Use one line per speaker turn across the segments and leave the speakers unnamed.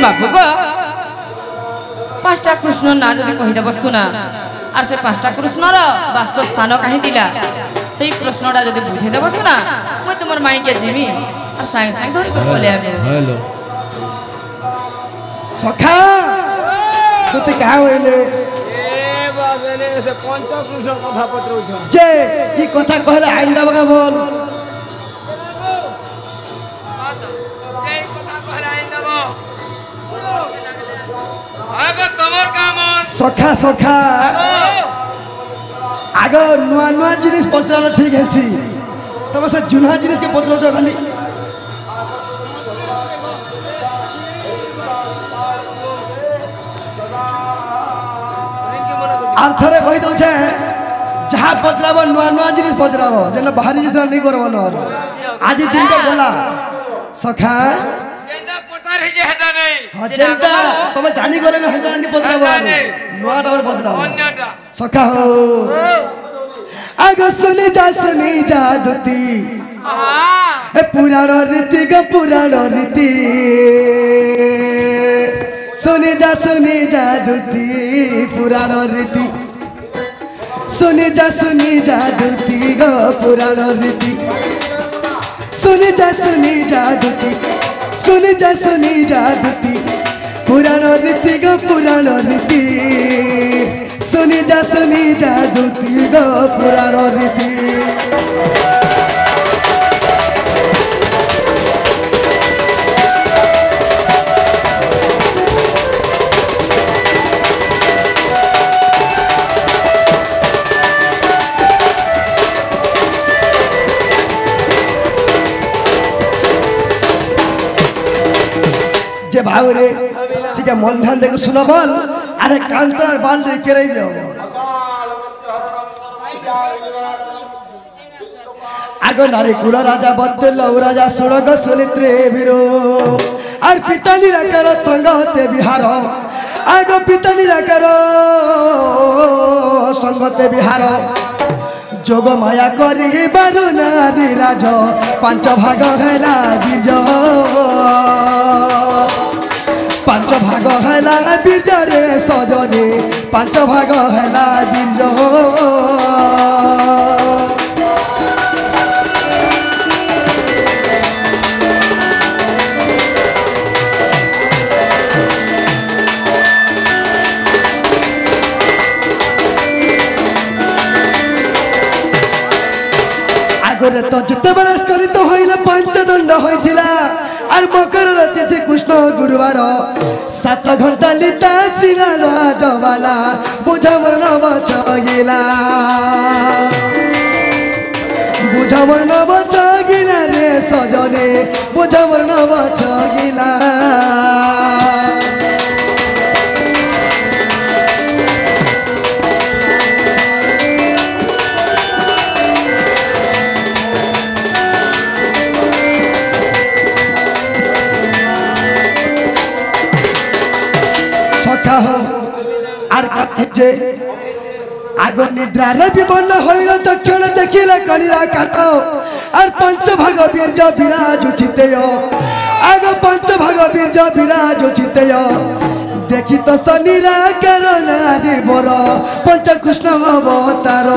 बाबू को पांचटा कृष्ण ना जदि कहीदेव सुना आर से पांचटा कृष्णर वासस्थान कहीं दिला से प्रश्नटा जदि बुझेदेव सुना मुझे तुम माई के जीवी और सागे सागे धरी कर बोले
हेलो
सखा तुते कहा होइले
ए बाजले से पंचकृष्ण कथा पत्र
जे ई कथा कहले आइन दाबा बोल सखा सखा आग नुआ नुआ जिनिस पचरा ठीक है सी तब से जुना जिनिस के पचरा जो खाली आर्थरे कहि दउ छे जहा पचराबो नुआ नुआ जिनिस पचराबो जेना बाहरी जिनिस नहीं करबो न आज दिन के गला सखा
जेंदा पता रही जे हेता नहीं
हां जेंदा सब जानी गले न हेता नहीं पचराबो नुआ टावर पचराबो सखा हो आग सुनी जा दुती ए पुराण रीति ग पुराण रीति सुनी जा दुती पुराण रीति सुनी जा दुती ग पुराण रीति सुनी जा दुती पुराण रीति ग पुराण रीति सुनी जा दुती ग पुराण रीति जे भाव रे ठीक है मन ध्यान देके सुनो बोल अरे कांतर बाल दे के रही जाओ आगो नारी कुल राजा बदल राजा सुरग सुनित्रे वीरो और पिता निराकर संगते बिहार आगो पिता निराकर संगते बिहार जोग माया करी बारु नारी राज पांच भाग हैला बीज पांच भाग हैला बीज रे सजनी पांच भाग हैला बीज आगरे तो जिते बरस करी तो होइला पांच दंड होइथिला और मकर तिथि कृष्ण गुरुवार 7 घंटा लिता सिरा राजवाला बुझावर न बचगिला रे सजने बुझावर न बचगिला आर जे आगो निद्रा रे विमन होइल दक्षिण देखिले कलिरा काट और पंच भाग बीरज विराज चितेय आगो पंच भाग बीरज विराज चितेय देखि तो शनिरा नारी बर पंच कृष्ण अवतार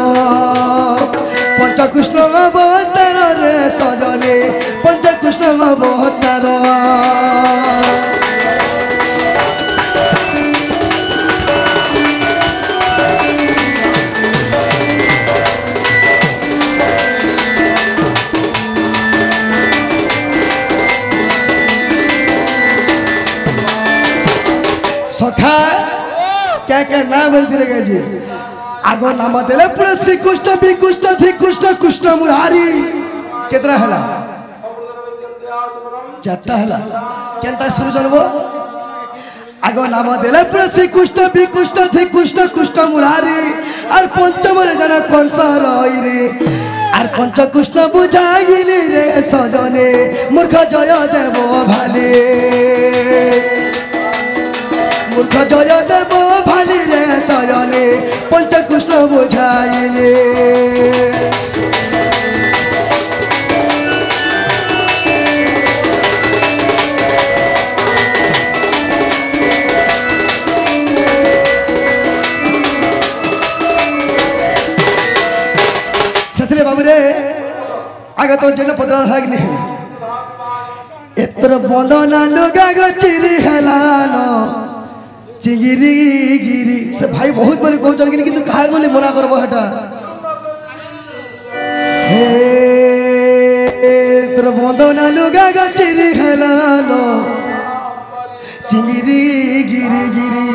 रे सजने पंच कृष्ण अवतार सखा क्या नाम बोलते जी आगो नाम देले पूरा श्री कृष्ण विकृष्ण धि कृष्ण कृष्ण मुरारी केतरा हला चारटा हला केनता शुरू जनबो आगो नाम देले पूरा श्री कृष्ण विकृष्ण धि कृष्ण कृष्ण मुरारी और पंचम रे जना कंस रई रे और पंच कृष्ण बुझाइली रे सजने मूर्ख जय देव भाले मूर्ख जय देव भाली रे चयने पंच कृष्ण बुझाइले आगे तो जेल पदरा हाग नहीं एतर बंदना लुगा गो चिरी हेलानो चिंगिरी गिरी से भाई बहुत बड़ी कहू चल किंतु कहा बोले मना करबो हटा हे एतर बंदना लुगा गो चिरी हेलानो चिंगिरी गिरी गिरी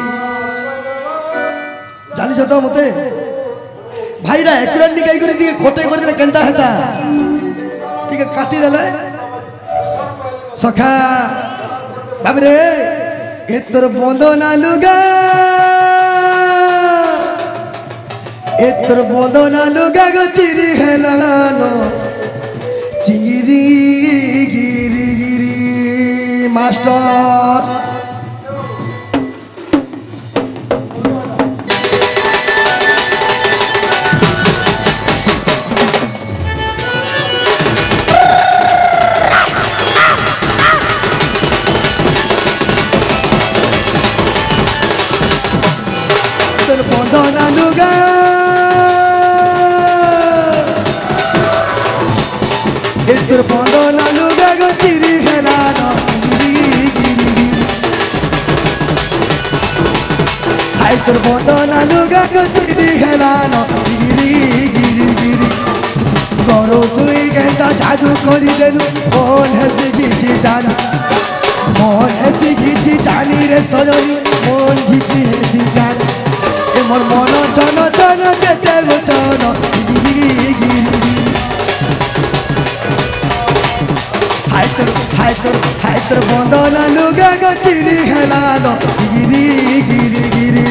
जानी छतो मते भाईरा एकरा निकाई करी टिके खोटे कर देले केनता हेता टिके काटी देले सखा बाबरे एतर बंदना लुगा गो चिरी हेलानो चिंगिरी गिरी गिरी मास्टर बंदना लुगा एतर बंदना लुगा गो चिरी हेलानो चिंगिरी गिरी गिरी हाय तोर बंदना लुगा गो चिरी हेलानो चिंगिरी गिरी गिरी गरो तुई कहता जादू करी देनु मोहन हसी घिची टानी रे सजनी मोहन घिची हसी टानी मोर मन चन चन केते गो चन गिरी गिरी गिरी हाय तोर बंदना लुगा गो चिरी हेलानो गिरी गिरी गिरी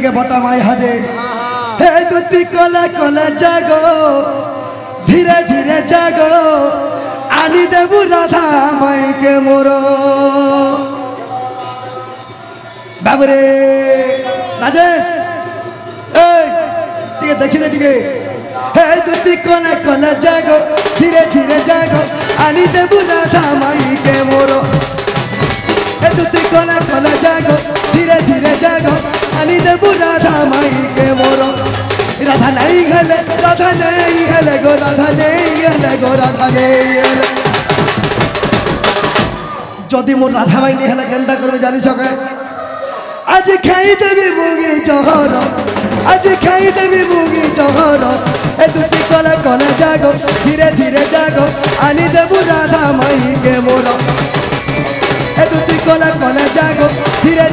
के बटा माई हदे हे तुती कला कला जागो धीरे धीरे जागो आनी देबु राधा माई के मोरो बाबरे राजेश ए टिके देखि दे टिके हे तुती कला कला जागो धीरे धीरे जागो आनी देबु राधा माई के मोरो हे तुती कला कला जागो धीरे धीरे जागो आनी देबु राधा माई के मोरो राधा नहीं गले गो राधा नहीं गले जदि मोर राधा माई नहीं हेले केनता करबे जानि सके आज खाई देबी मुगी चहर आज खाई देबी मुगी चहर ए तुती कला कला जागो धीरे धीरे जागो आनी देबु राधा माई के मोरो ए तुती कला कला जागो धीरे